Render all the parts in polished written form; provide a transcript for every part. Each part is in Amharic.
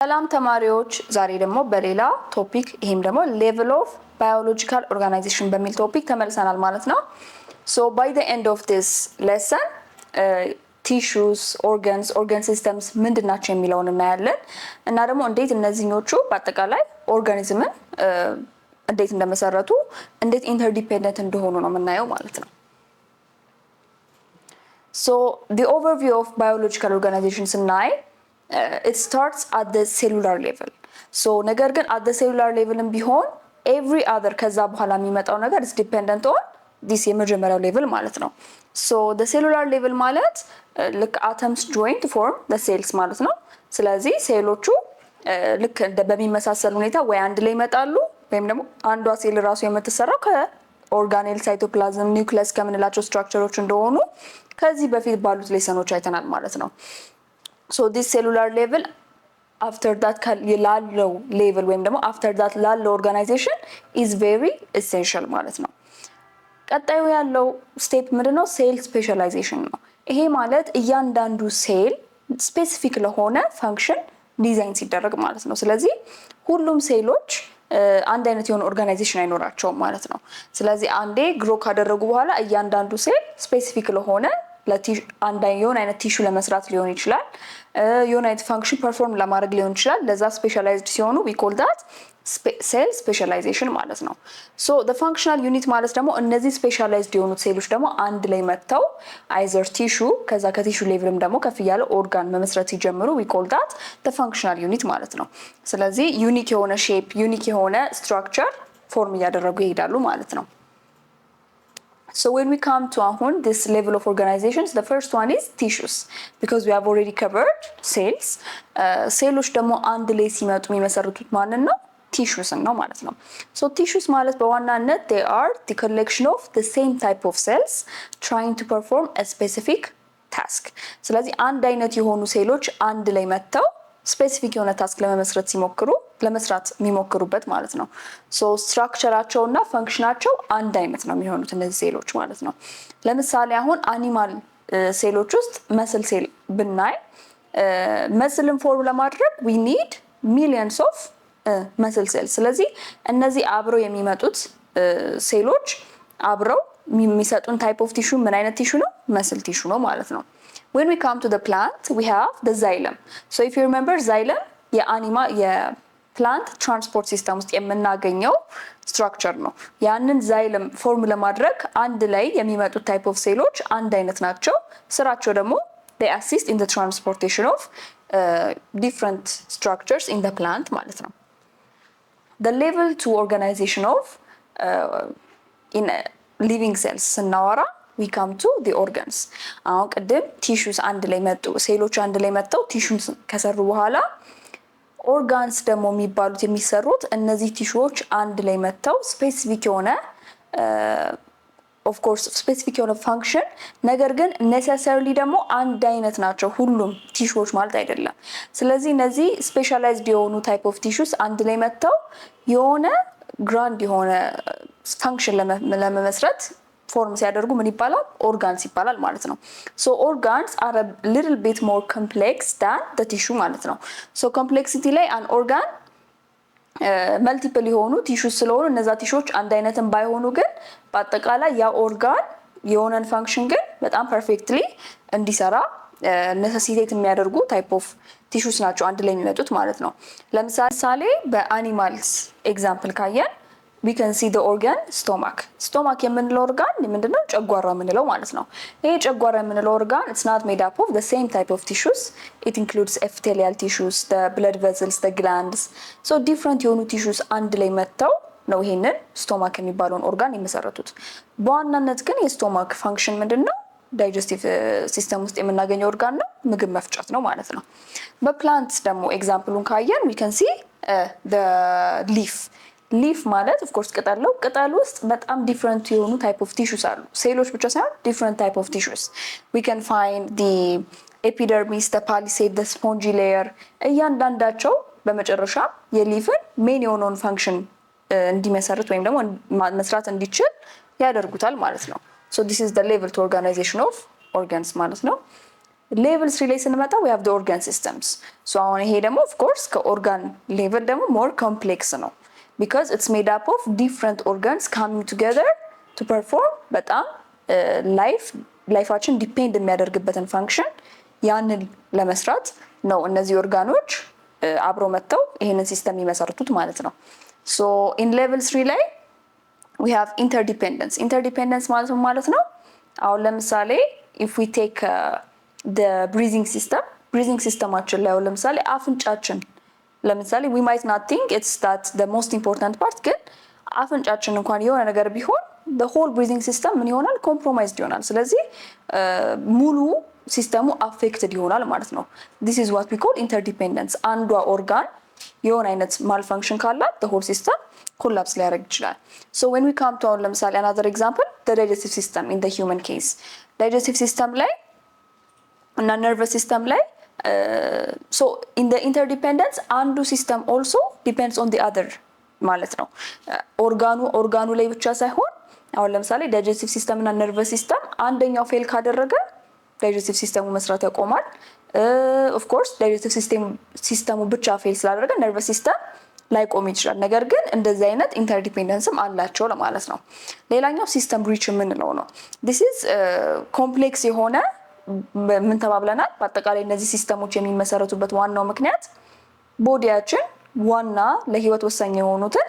ሰላም ተማሪዎች ዛሬ ደግሞ በሌላ ቶፒክ ይሄም ደግሞ level of biological organization በሚል ቶፒክ ተመልሰናል ማለት ነው። So by the end of this lesson tissues, organ systems ምንድናቸው የሚለውን እናያለን እና ደግሞ እንዴት እነዚህኞቹ በአጠቃላይ ኦርጋኒዝምን እንዴት እንደመሰረቱ እንዴት ኢንተርዲፔንደንት እንደሆኑ ነው የምናየው ማለት ነው። So the overview of biological organization ስናይ it starts at the cellular level. So ነገር ግን at the cellular level ቢሆን every other ከዛ በኋላ የሚመጣው ነገር is dependent on this የመጀመሪያው level ማለት ነው። So the cellular level ማለት ልክ atoms join to form the cells ማለት ነው። ስለዚህ ሴሎቹ ልክ በሚመሳሰል ሁኔታ ወይ አንድ ላይ ይመጣሉ ወይም ደግሞ አንዷ ሴል ራሱ የምትሰራው ከኦርጋኔል ሳይቶፕላዝም ኒውክሊየስ ከምንላቸው ስትራክቸሮች እንደሆኑ ከዚህ በፊት ባሉት ሌሰኖች አይተናል ማለት ነው። So this cellular level after that ላለው level ወይም ደግሞ after that ላለው organization is very essential ማለት ነው። ቀጣዩ ያለው ስቴፕ ምንድነው? ሴል ስፔሻላይዜሽን ነው። ይሄ ማለት እያንዳንዱ ሴል ስፔሲፊክ ለሆነ ፋንክሽን ዲዛይን ሲደረግ ማለት ነው። ስለዚህ ሁሉም ሴሎች አንድ አይነት የሆነ ኦርጋናይዜሽን አይኖራቸውም ማለት ነው። ስለዚህ አንዴ ግሮ ካደረጉ በኋላ እያንዳንዱ ሴል ስፔሲፊክ ለሆነ የሆነ አይነት ቲሹ ለመስራት ሊሆን ይችላል፣ የሆነ አይነት ፋንክሽን ፐርፎርም ለማድረግ ሊሆን ይችላል። ለዛ ስፔሻላይዝድ ሲሆኑ we call that ሴል ስፔሻላይዜሽን ማለት ነው። ሶ the functional unit ማለት ደግሞ እነዚህ ስፔሻላይዝድ የሆኑት ሴሎች ደግሞ አንድ ላይ መጥተው አይዘር ቲሹ ከዛ ከቲሹ ሌቭልም ደግሞ ከፍ ያለ ኦርጋን መመስረት ሲጀምሩ we call that the functional unit ማለት ነው። ስለዚህ ዩኒክ የሆነ ሼፕ ዩኒክ የሆነ ስትራክቸር ፎርም እያደረጉ ይሄዳሉ ማለት ነው። So when we come to this level of organizations, the first one is tissues, because we have already covered cells. ሴሎች ደግሞ አንድ ላይ ሲመጡ የሚመሰርቱት ማንን ነው? ቲሹስን ነው ማለት ነው። So tissues ማለት በዋናነት they are the collection of the same type of cells trying to perform a specific task. ስለዚህ አንድ አይነት የሆኑ ሴሎች አንድ ላይ መጥተው ስፔሲፊክ የሆነ ታስክ ለመስራት የሚሞክሩበት ማለት ነው። ሶ ስትራክቸራቸው እና ፈንክሽናቸው አንድ አይነት ነው የሚሆኑት እነዚህ ሴሎች ማለት ነው። ለምሳሌ አሁን አኒማል ሴሎች ውስጥ መስል ሴል ብናይ መስልን ፎርም ለማድረግ we need millions of መስል ሴል። ስለዚህ እነዚህ አብረው የሚመጡት ሴሎች አብረው የሚሰጡን ታይፕ ኦፍ ቲሹ ምን አይነት ቲሹ ነው? መስል ቲሹ ነው ማለት ነው። When we come to the plant, we have the xylem. So if you remember, xylem የፕላንት ትራንስፖርት ሲስተም ውስጥ የምናገኘው ስትራክቸር ነው። ያንን xylem ፎርም ለማድረግ አንድ ላይ የሚመጡት ታይፕ ኦፍ ሴሎች አንድ አይነት ናቸው። ስራቸው ደግሞ they assist in the transportation of different structures in the plant ማለት ነው። The level 2 organization of in living cells ስናወራ we come to the organs. አሁን ቅድም ቲሹስ አንድ ላይ መጡ፣ ሴሎች አንድ ላይ መጥተው ቲሹስ ከሰሩ በኋላ ኦርጋንስ ደግሞ የሚባሉት የሚሰሩት እነዚህ ቲሹዎች አንድ ላይ መጥተው ስፔሲፊክ የሆነ ኦፍ ኮርስ ስፔሲፊክ የሆነ ፋንክሽን ነገር ግን ኔሰሰሪሊ ደግሞ አንድ አይነት ናቸው ሁሉም ቲሹዎች ማለት አይደለም። ስለዚህ እነዚህ ስፔሻላይዝድ የሆኑ ታይፕ ኦፍ ቲሹስ አንድ ላይ መጥተው የሆነ ግራንድ የሆነ ፋንክሽን ለመመስረት ፎርም ሲያደርጉ ምን ይባላል? ኦርጋንስ ይባላል ማለት ነው። ሶ ኦርጋንስ አር a little bit more complex than the tissue ማለት ነው። ሶ ኮምፕሌክሲቲ ላይ አን ኦርጋን መልቲፕል የሆኑ ቲሹስ ስለሆኑ እነዛ ቲሹዎች አንድ አይነትም ባይሆኑ ግን በአጠቃላይ ያ ኦርጋን የሆነን ፋንክሽን ግን በጣም ፐርፌክትሊ እንዲሰራ ኔሰሲቴት የሚያደርጉ ታይፕ ኦፍ ቲሹስ ናቸው አንድ ላይ የሚመጡት ማለት ነው። ለምሳሌ በአኒማልስ ኤግዛምፕል ካየን we can see the organ stomach የምንለው ኦርጋን ምንድነው? ጨጓራ የምንለው ማለት ነው። ይሄ ጨጓራ የምንለው ኦርጋን it's not made up of the same type of tissues. It includes epithelial tissues, the blood vessels, the glands. So different የሆኑ ቲሹስ አንድ ላይ መጥተው ነው ይሄንን ስቶማክ የሚባለውን ኦርጋን የሚመሰርቱት። በዋናነት ግን የስቶማክ ፋንክሽን ምንድነው? ዳይጀስቲቭ ሲስተም ውስጥ የምናገኘው ኦርጋን ነው፣ ምግብ መፍጨት ነው ማለት ነው። በፕላንትስ ደግሞ ኤግዛምፕሉን ካየን we can see the ሊፍ ማለት ኦፍ ኮርስ ቅጠል ነው። ቅጠል ውስጥ በጣም ዲፈረንት የሆኑ ታይፕ ኦፍ ቲሹስ አሉ። ሴሎች ብቻ ሳይሆን ዲፈረንት ታይፕ ኦፍ ቲሹስ we can find the epidermis, the palisade, the spongy layer እያንዳንዳቸው በመጨረሻ የሊፍን ሜን የሆነውን ፋንክሽን እንዲመሰርት ወይም ደግሞ መስራት እንዲችል ያደርጉታል ማለት ነው። So this is the level to organization of organs ማለት ነው። ሌቭል 3 ላይ ስንመጣ we have the organ systems so አሁን ይሄ ደግሞ of course ከኦርጋን ሌቭል ደግሞ more complex ነው because it's made up of different organs coming together to perform በጣም ላይፋችን ዲፔንድ የሚያደርግበትን ፋንክሽን ያንን ለመስራት ነው እነዚህ ኦርጋኖች አብሮ መጥተው ይሄንን ሲስተም ይመሰርቱት ማለት ነው so in level 3 ላይ we have interdependence ማለት ነው አሁን ለምሳሌ if we take the breathing systemአችን ላይ አሁን ለምሳሌ አፍንጫችን ለምሳሌ we might not think it's that the most important part ግን አፍንጫችን እንኳን የሆነ ነገር ቢሆን the whole breathing system ምን ይሆናል compromised ይሆናል ስለዚህ ሙሉ ሲስተሙ አፌክትድ ይሆናል ማለት ነው this is what we call interdependence አንዷ ኦርጋን የሆነ አይነት malfunction ካላት the whole system collapse ሊያደርግ ይችላል so when we come to ለምሳሌ another example the digestive system in the human case digestive system ላይ እና nervous system ላይ so in the interdependence አንዱ system also depends on the other ማለት ነው ኦርጋኑ ላይ ብቻ ሳይሆን አሁን ለምሳሌ digestive system እና nervous system አንደኛው ፌል ካደረገ digestive system መስራት ያቆማል of course digestive system ብቻ ፌል ስላደረገ nervous system ላይ ቆም ይችላል ነገር ግን እንደዚህ አይነት ኢንተርዲፔንደንስም አላቸው ለማለት ነው ሌላኛው ሲስተም ብሪች የምንለው ነው this is ኮምፕሌክስ የሆነ ምን ተባብለናል በአጠቃላይ እነዚህ ሲስተሞች የሚመሰረቱበት ዋናው ምክንያት ቦዲያችን ዋና ለህይወት ወሳኝ የሆኑትን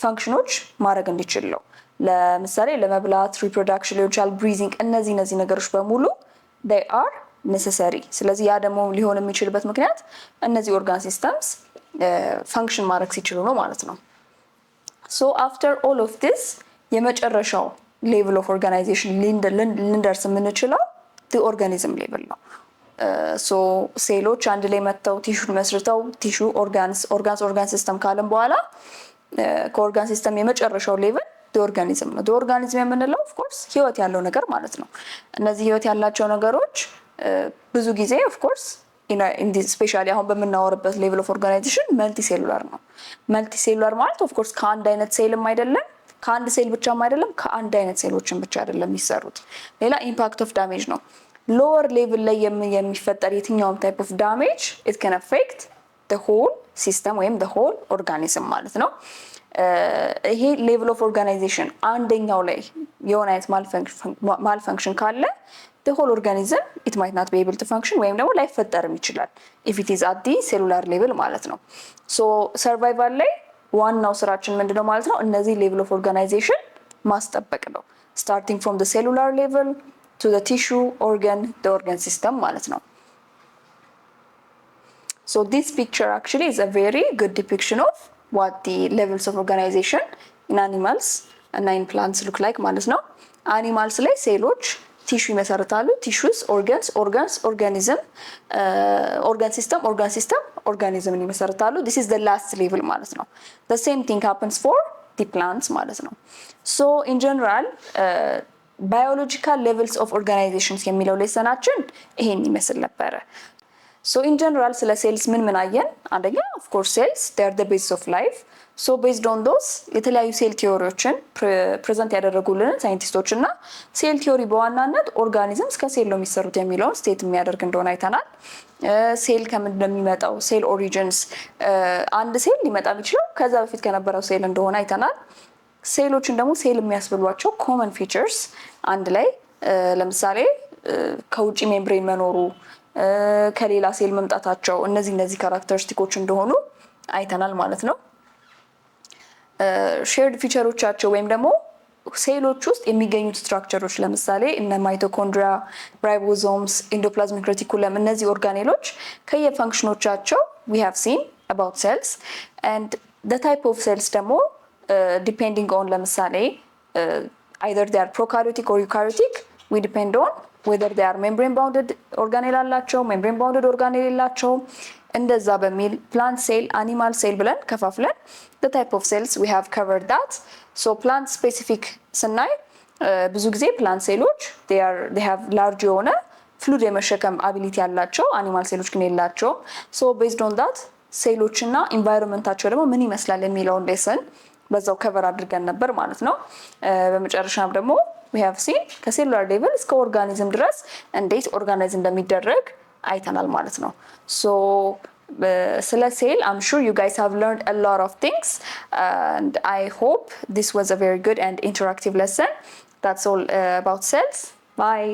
ፋንክሽኖች ማድረግ እንዲችል ነው ለምሳሌ ለመብላት ሪፕሮዳክሽን ሊሆን ብሪዚንግ እነዚህ ነገሮች በሙሉ they are necessary ስለዚህ ያ ደግሞ ሊሆን የሚችልበት ምክንያት እነዚህ ኦርጋን ሲስተምስ ፋንክሽን ማድረግ ሲችሉ ነው ማለት ነው so after all of this የመጨረሻው ሌቭል ኦፍ ኦርጋናይዜሽን ልንደርስ የምንችለው the organism level ነው so ሴሎች አንድ ላይ መጥተው ቲሹን መስርተው ቲሹ ኦርጋን ሲስተም ካለን በኋላ ከኦርጋን ሲስተም የመጨረሻው ሌቭል the organism ነው the organism የምንለው of course ህይወት ያለው ነገር ማለት ነው እነዚህ ህይወት ያላቸው ነገሮች ብዙ ጊዜ of course in this especially አሁን በመናወርበት level of organization multicellular ነው multicellular ማለት of course ከአንድ አይነት ሴልም አይደለም ከአንድ ሴል ብቻም አይደለም ከአንድ አይነት ሴሎችን ብቻ አይደለም የሚሰሩት ሌላ impact of damage ነው lower level ላይ የሚፈጠር የትኛውም type of damage it can affect the whole system ወይም the whole organism ማለት ነው ይሄ level of organization አንደኛው ላይ የሆነ አይነት malfunction ካለ the whole organism it might not be able to function ወይም ደግሞ ላይፈጠርም ይችላል if it is at the cellular level ማለት ነው so survival ላይ ዋናው ስራችን ምንድነው ማለት ነው እነዚህ level of organization ማስጠበቅ ነው starting from the cellular level to the tissue the organ system ማለት ነው so this picture actually is a very good depiction of what the levels of organization in animals and in plants look like ማለት ነው animals ላይ ሴሎች ቲሹ ይመሰርታሉ ቲሹስ organs organism organ system organism ይመሰርታሉ this is the last level ማለት ነው the same thing happens for the plants ማለት ነው so in general biological levels of organizations የሚለው ሌሰናችን ይሄን ይመስል ነበር so in general ስለ ሴልስ ምን አየን አንደኛ of course cells they are the base of life so based on those የተለያዩ ሴል ቲዮሪዎችን ፕሬዘንት ያደረጉልን ሳይንቲስቶች እና ሴል ቲዮሪ በዋናነት ኦርጋኒዝምስ ከሴል ነው የሚሰሩት የሚለውን ስቴት የሚያደርግ እንደሆነ አይተናል ሴል ከምንድን ነው የሚመጣው ሴል ኦሪጂንስ አንድ ሴል ሊመጣ የሚችለው ከዛ በፊት ከነበረው ሴል እንደሆነ አይተናል ሴሎችን ደግሞ ሴል የሚያስብሏቸው ኮመን ፊቸርስ አንድ ላይ ለምሳሌ ከውጪ ሜምብሬን መኖሩ ከሌላ ሴል መምጣታቸው እነዚህ ካራክተሪስቲኮች እንደሆኑ አይተናል ማለት ነው ሼርድ ፊቸሮቻቸው ወይም ደግሞ ሴሎች ውስጥ የሚገኙት ስትራክቸሮች ለምሳሌ እነ ማይቶኮንድሪያ ራይቦሶምስ ኢንዶፕላዝሚክ ሬቲኩለም እነዚህ ኦርጋኔሎች ከየፋንክሽኖቻቸው we have seen about cells and the type of cells ደግሞ depending on ለምሳሌ either they are prokaryotic or eukaryotic we depend on whether they are membrane bounded organelle አላቸው membrane bounded organelle የላቸው እንደዛ በሚል plant cell animal cell ብለን ከፋፍለን the type of cells we have covered that so plant specific ስናይ ብዙ ጊዜ plant ሴሎች they have large የሆነ fluid የመሸከም ability ያላቸው animal ሴሎች ግን የላቸው so based on that ሴሎችና environmentታቸው ደግሞ ምን ይመስላል የሚለውን ሌሰን በዛው ከቨር አድርገን ነበር ማለት ነው በመጨረሻም ደግሞ we have seen ከሴሉላር ሌቭል እስከ ኦርጋኒዝም ድረስ እንዴት ኦርጋናይዝ እንደሚደረግ አይተናል ማለት ነው። ሶ ስለ ሴል I'm sure you guys have learned a lot of things and I hope this was a very good and interactive lesson. That's all about cells. Bye.